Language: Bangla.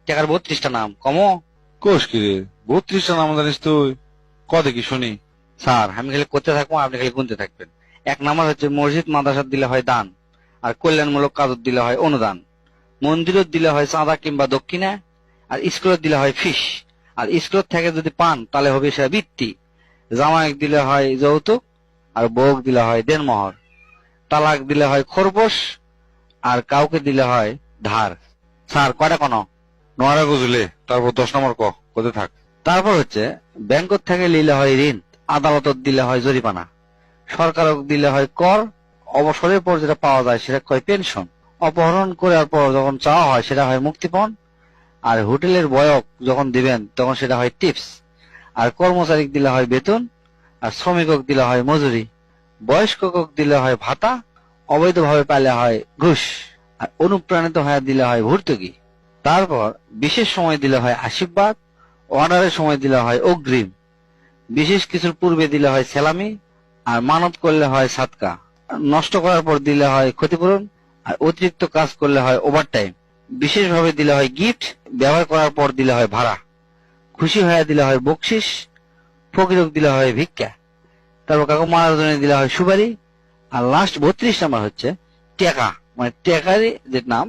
টাকার 32টা নাম কমো। কোষ কি রে, 32টা নাম জানিস তুই? কত কি শুনি। স্যার আমি খালি করতে থাকবো, আপনি খালি গুনতে থাকবেন। 1 নাম্বার হচ্ছে মসজিদ মাদ্রাসা দিলে হয় দান, আর কল্যাণমূলক কাজ দিলে হয় অনুদান, মন্দিরত দিলে হয় চাঁদা কিংবা দক্ষিণা, আর স্কুলত দিলে হয় ফিস, আর স্কুলত থেকে যদি পান তাহলে হবে সেটা বৃত্তি, জামাইক দিলে হয় যৌতুক, আর বউক দিলে হয় দেনমোহর, তালাক দিলে হয় খরপোশ, আর কাউকে দিলে হয় ধার। স্যার কয়টা কোন? নয়রা বুঝলে, তারপর 10 নম্বর কোথায় থাক। তারপর হচ্ছে ব্যাংকত থেকে নিলে হয় ঋণ, আদালতত দিলে হয় জরিমানা, সরকারক দিলে হয় কর, অবসরের পর যেটা পাওয়া যায় সেটা কয় পেনশন, অপহরণ করার পর যখন চাওয়া হয় সেটা হয় মুক্তিপণ, আর হোটেলের বয়ক যখন দিবেন তখন সেটা হয় টিপস, আর কর্মচারী দিলে হয় বেতন, আর শ্রমিকক দিলে হয় মজুরি, বয়স্কক দিলে হয় ভাতা, অবৈধভাবে পাইলে হয় ঘুষ, আর অনুপ্রাণিত হয়ে দিলে হয় ভর্তুকি। তারপর বিশেষ সময় দিলে হয় আশীর্বাদ, অর্ডারের সময় দিলে হয় অগ্রিম, বিশেষ কিছুর পূর্বে দিলে হয় সেলামি, আর মানত করলে হয় সাদকা, নষ্ট করার পর দিলে হয় ক্ষতিপূরণ, আর অতিরিক্ত কাজ করলে হয় ওভারটাইম, বিশেষভাবে দিলে হয় গিফট, ব্যবহার করার পর দিলে হয় ভাড়া, খুশি হয়ে দিলে হয় বকশিস, ফকিরক দিলে হয় ভিক্ষা, তারপর কাকু মারার জন্য দিলে হয় সুপারি, আর লাস্ট 32 নাম্বার হচ্ছে টাকা, মানে টাকারই যে নাম